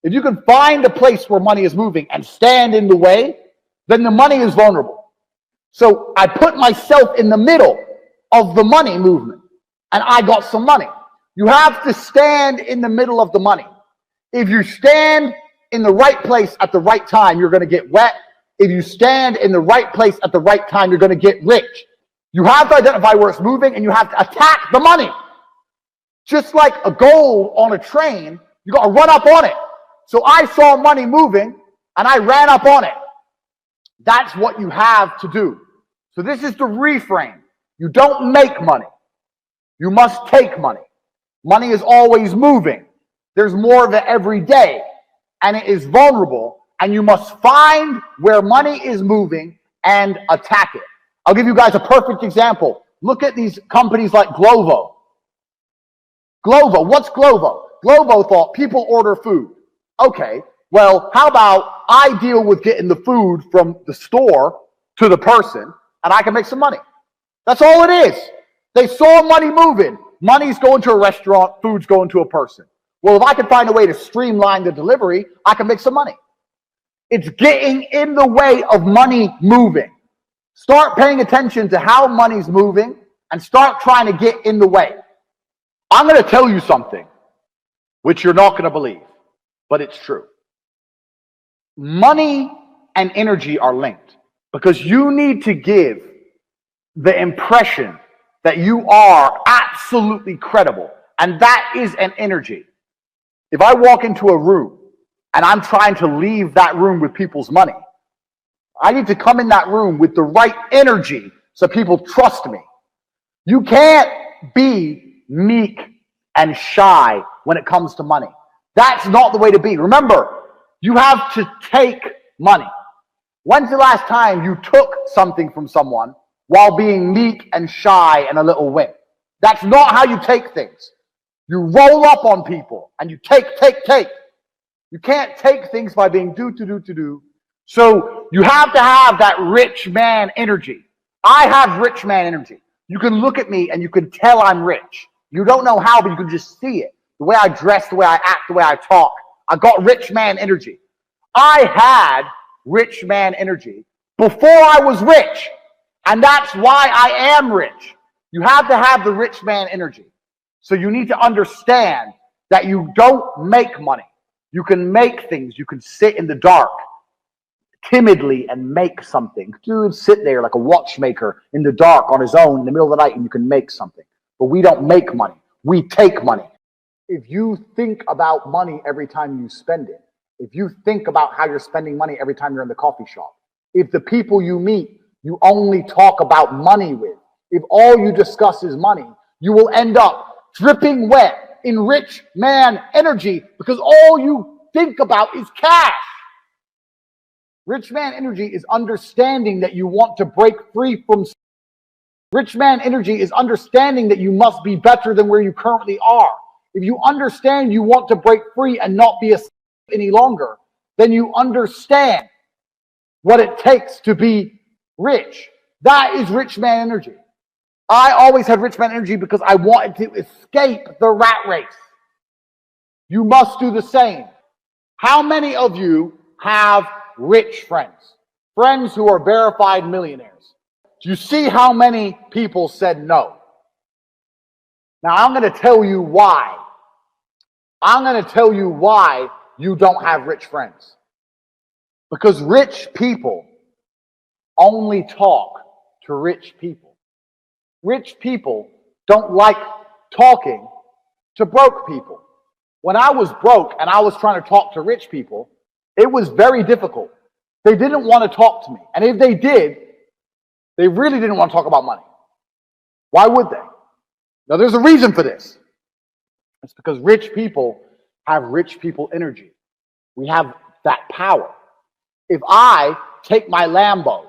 If you can find a place where money is moving and stand in the way, then the money is vulnerable. So I put myself in the middle of the money movement, and I got some money. You have to stand in the middle of the money. If you stand in the right place at the right time, you're going to get wet. If you stand in the right place at the right time, you're going to get rich. You have to identify where it's moving, and you have to attack the money. Just like a goal on a train, you got to run up on it. So I saw money moving, and I ran up on it. That's what you have to do. So this is the reframe. You don't make money. You must take money. Money is always moving. There's more of it every day, and it is vulnerable, and you must find where money is moving and attack it. I'll give you guys a perfect example. Look at these companies like Glovo. Glovo, what's Glovo? Glovo thought people order food. Okay, well, how about I deal with getting the food from the store to the person, and I can make some money. That's all it is. They saw money moving. Money's going to a restaurant, food's going to a person. Well, if I can find a way to streamline the delivery, I can make some money. It's getting in the way of money moving. Start paying attention to how money's moving and start trying to get in the way. I'm going to tell you something, which you're not going to believe, but it's true. Money and energy are linked because you need to give the impression that you are absolutely credible, and that is an energy. If I walk into a room and I'm trying to leave that room with people's money, I need to come in that room with the right energy so people trust me. You can't be meek and shy when it comes to money. That's not the way to be. Remember, you have to take money. When's the last time you took something from someone while being meek and shy and a little wimp? That's not how you take things. You roll up on people and you take. You can't take things by being do. So you have to have that rich man energy. I have rich man energy. You can look at me and you can tell I'm rich. You don't know how, but you can just see it. The way I dress, the way I act, the way I talk. I got rich man energy. I had rich man energy before I was rich. And that's why I am rich. You have to have the rich man energy. So you need to understand that you don't make money. You can make things. You can sit in the dark timidly and make something. Dude, sit there like a watchmaker in the dark on his own in the middle of the night and you can make something. But we don't make money. We take money. If you think about money every time you spend it, if you think about how you're spending money every time you're in the coffee shop, if the people you meet, you only talk about money with, if all you discuss is money, you will end up dripping wet in rich man energy because all you think about is cash. Rich man energy is understanding that you want to break free from. Rich man energy is understanding that you must be better than where you currently are. If you understand you want to break free and not be a slave any longer, then you understand what it takes to be rich. That is rich man energy. I always had rich man energy because I wanted to escape the rat race. You must do the same. How many of you have rich friends? Friends who are verified millionaires. Do you see how many people said no? Now I'm going to tell you why. I'm going to tell you why you don't have rich friends. Because rich people only talk to rich people. Rich people don't like talking to broke people. When I was broke and I was trying to talk to rich people, it was very difficult. They didn't want to talk to me. And if they did, they really didn't want to talk about money. Why would they? Now, there's a reason for this. It's because rich people have rich people energy. We have that power. If I take my Lambo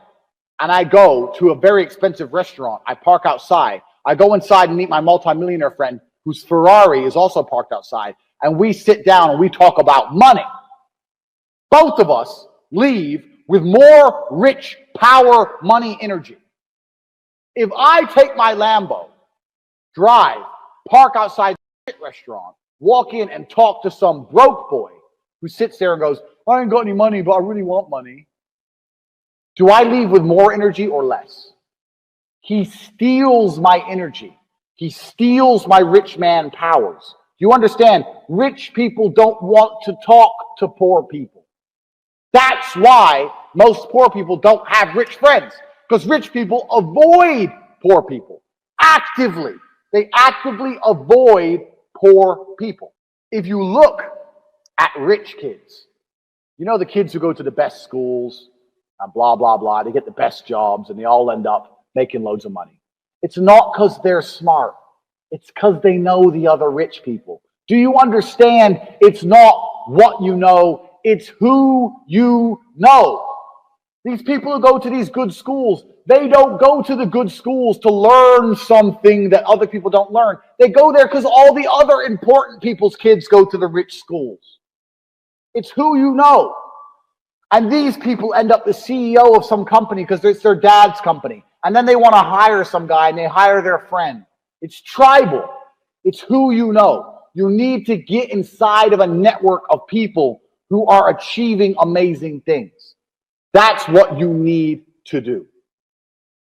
and I go to a very expensive restaurant, I park outside, I go inside and meet my multimillionaire friend whose Ferrari is also parked outside, and we sit down and we talk about money. Both of us leave with more rich power money energy. If I take my Lambo, drive, park outside the restaurant, walk in and talk to some broke boy, who sits there and goes, I ain't got any money, but I really want money, do I leave with more energy or less? He steals my energy. He steals my rich man powers. You understand? Rich people don't want to talk to poor people. That's why most poor people don't have rich friends, because rich people avoid poor people actively. They actively avoid poor people. If you look at rich kids, you know, the kids who go to the best schools and blah, blah, blah, they get the best jobs and they all end up making loads of money. It's not because they're smart. It's because they know the other rich people. Do you understand? It's not what you know, it's who you know. These people who go to these good schools, they don't go to the good schools to learn something that other people don't learn. They go there because all the other important people's kids go to the rich schools. It's who you know. And these people end up the CEO of some company because it's their dad's company. And then they want to hire some guy and they hire their friend. It's tribal. It's who you know. You need to get inside of a network of people who are achieving amazing things. That's what you need to do.